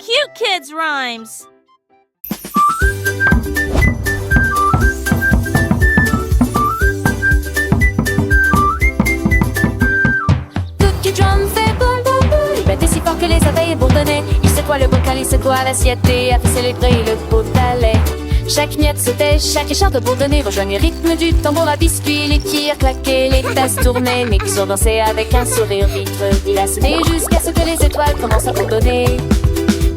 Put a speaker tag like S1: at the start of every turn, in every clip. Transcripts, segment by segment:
S1: cute kids' rhymes.
S2: Cookie Drum fait boum boum boum. Il battait si fort que les abeilles bourdonnaient. Il secoua le bocal, il secoua l'assiette et a fait célébrer le pot à lait. Chaque miette sautait, chaque écharpe bourdonnait, rejoignait le rythme du tambour à biscuits. Les tirs claquaient, les tasses tournaient, mais Bison dansait avec un sourire vitreux. Il a sonné jusqu'à ce que les étoiles commencent à bourdonner.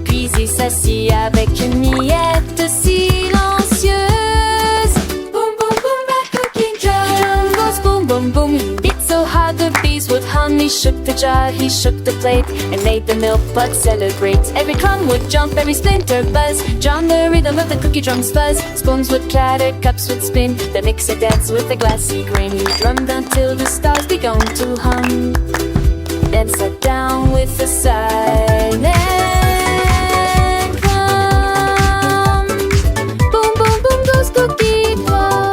S2: Puis il s'assit avec une miette silencieuse. Boom boom boom, that cookie drum goes boom boom boom. He beat so hard the bees would hum. He shook the jar, he shook the plate, and made the milk pot celebrate. Every crumb would jump, every splinter buzz. John the rhythm of the cookie drum's buzz. Spoons would clatter, cups would spin. The mixer danced with the glassy grain. He drummed until the stars began to hum. Then sat down with a silent hum. Boom boom boom goes cookie drum.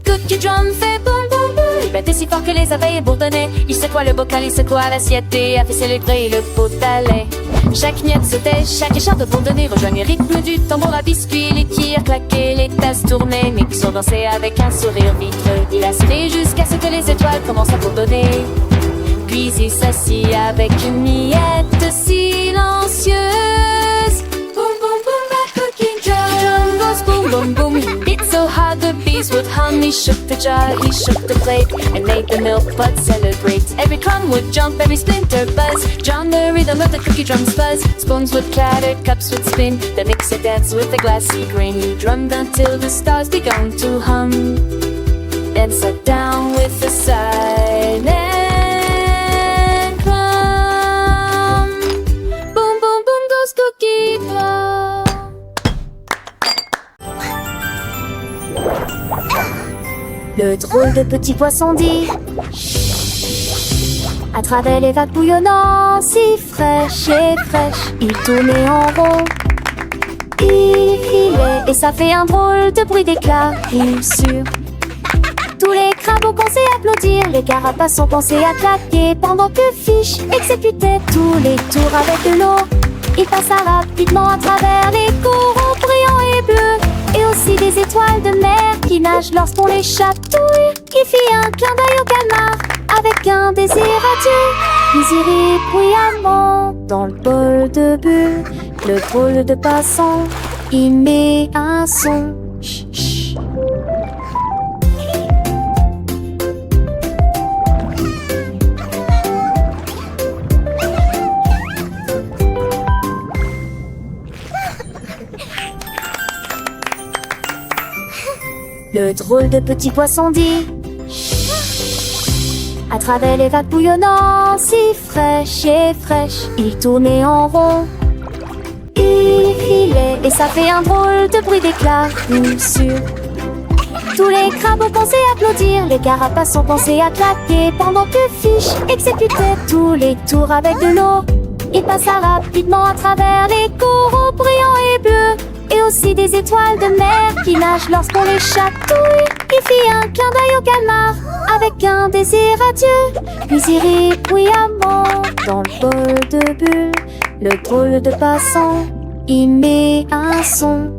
S2: Cookie drum fait boum boum boum. Il battait si fort que les abeilles bourdonnaient. Il secoua le bocal, il secoua l'assiette et a fait célébrer le pot à lait. Chaque miette sautait, chaque écharpe bourdonnait, rejoignait le rythme du tambour à biscuits. Les tirs claquaient, les tasses tournaient, mais Bison dansait avec un sourire vitreux. Il a sonné jusqu'à ce que les étoiles commencent à bourdonner. Puis il s'assit avec une miette silencieuse. Boom boom boom, that cookie drum goes boom boom boom. He beat so hard the bees would hum. He shook the jar, he shook the plate, and made the milk pot celebrate. Every crumb would jump, every splinter buzz. John the rhythm of the cookie drum's buzz. Spoons would clatter, cups would spin. The mixer danced with the glassy grain. He drummed until the stars began to hum. Then sat down with a silent hum. Boom boom boom goes cookie drum. Le drôle de petit poisson dit à travers les vagues bouillonnantes, si fraîches et fraîches, il tournait en rond. Il filait et ça fait un drôle de bruit d'éclat, bien sûr. Tous les crabes ont pensé applaudir, les carapaces ont pensé à claquer, pendant que Fish exécutait tous les tours avec de l'eau. Il passa rapidement à travers les coraux brillants et bleus, et aussi des étoiles de mer qui nagent lorsqu'on les chatouille. Il fit un clin d'œil au canard avec un désir adieu, puis il rit bruyamment dans le bol de bulles. Le drôle de passant, il met un son. Chut, chut. Le drôle de petit poisson dit à travers les vagues bouillonnantes, si fraîches et fraîches, il tournait en rond. Il filait et ça fait un drôle de bruit d'éclat, bien sûr. Tous les crabes ont pensé applaudir, les carapaces ont pensé à claquer, pendant que Fish exécutait tous les tours avec de l'eau. Il passa rapidement à travers les coraux brillants et bleus, et aussi des étoiles de mer qui nagent lorsqu'on les chatouille. Il fit un clin d'œil au calmar avec un désir adieu, puis il rit bruyamment dans le bol de bulles. Le drôle de passant, il met un son.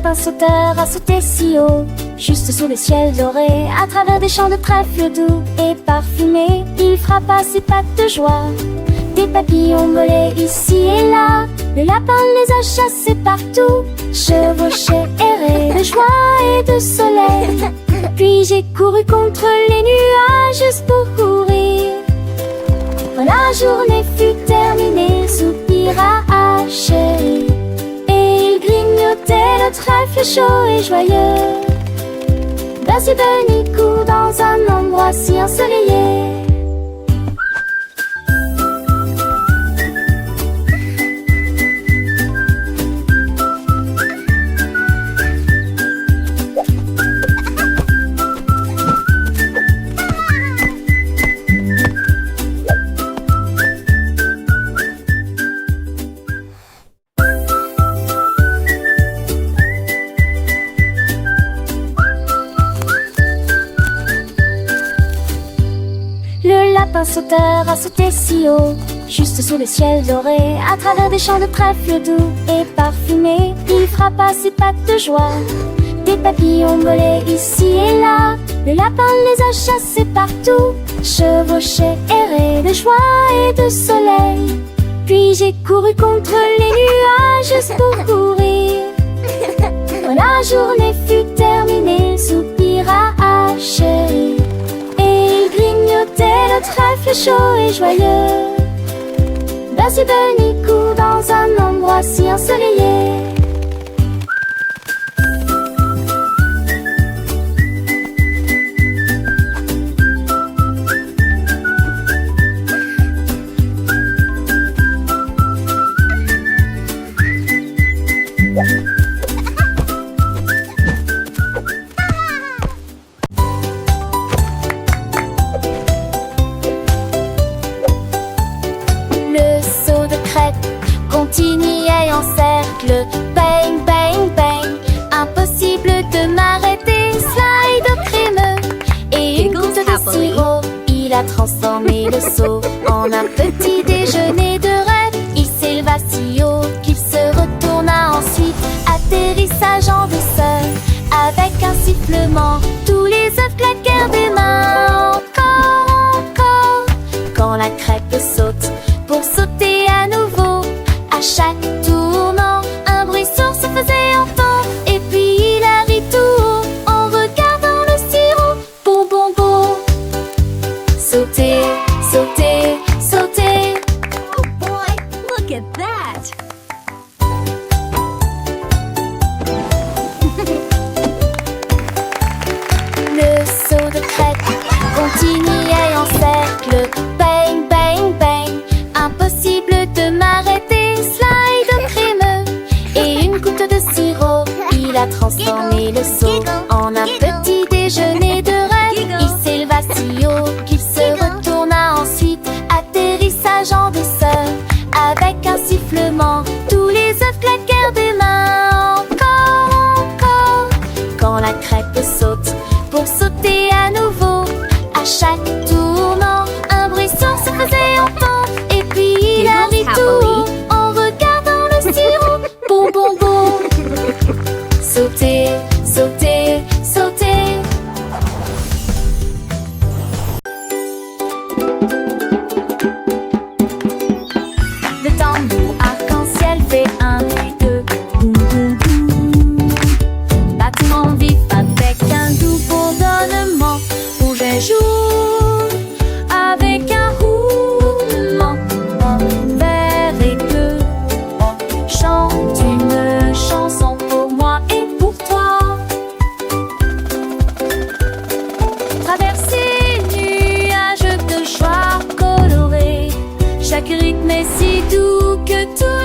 S2: Un sauteur a sauté si haut, juste sous le ciel doré, à travers des champs de trèfle doux et parfumés. Il frappa ses pattes de joie, des papillons volaient ici et là. Le lapin les a chassés partout, chevauchait, errait de joie et de soleil. Puis j'ai couru contre les nuages juste pour courir. Quand la journée fut terminée, soupira chérie, grignotait le trèfle chaud et joyeux. Bercy Bunny court dans un endroit si ensoleillé. moteur a sauté si haut, juste sous le ciel doré, à travers des champs de trèfle doux et parfumés. Il frappa ses pattes de joie, des papillons volaient ici et là, le lapin les a chassés partout, chevauchaient, erraient de joie et de soleil. Puis j'ai couru contre les nuages pour courir. Quand la journée fut terminée, soupira chérie, et il grignotait le trèfle chaud et joyeux. Bercy Bunny court dans un endroit si ensoleillé. Le saut de crête continuait en cercle. Bang, bang, bang, impossible de m'arrêter. Slide crémeux et une goutte de sirop. Il a transformé le seau en un petit déjeuner de rêve. Il s'éleva si haut qu'il se retourna ensuite. Atterrissage en douceur avec un sifflement. Tous les œufs claquèrent des mains. Encore, encore. Quand la crêpe saute pour sauter à nouveau, à chaque tournant, un bruit sourd se faisait entendre. Et puis il a ri tout haut en regardant le sirop. Bon, bon, bon. Sauter, sauter, sauter.
S1: Oh boy, look at that!
S2: Le saut de crête continuait en cercle. Bang, bang, bang, impossible de m'arrêter. Slide crémeux et une goutte de sirop. Il a transformé le seau en un petit déjeuner de rêve. Il s'éleva si haut qu'il se retourna ensuite. Atterrissage en douceur avec un sifflement. Tous les œufs claquèrent des mains. Encore, encore. Quand la crêpe saute pour sauter à nouveau, à chaque tournant, un bruit sourd se faisait entendre. Et puis il a ri tout haut en regardant le sirop. Bon, bon, bon. Sauter, sauter, sauter. Le tambour arc-en-ciel fait un et deux. Boum, boum, boum. Battement vif avec un doux bourdonnement. Rouge et jaune avec un roulement. Vert et bleu chante une chanson pour moi et pour toi. Traverser nuages de joie colorés. Chaque rythme est si doux que tout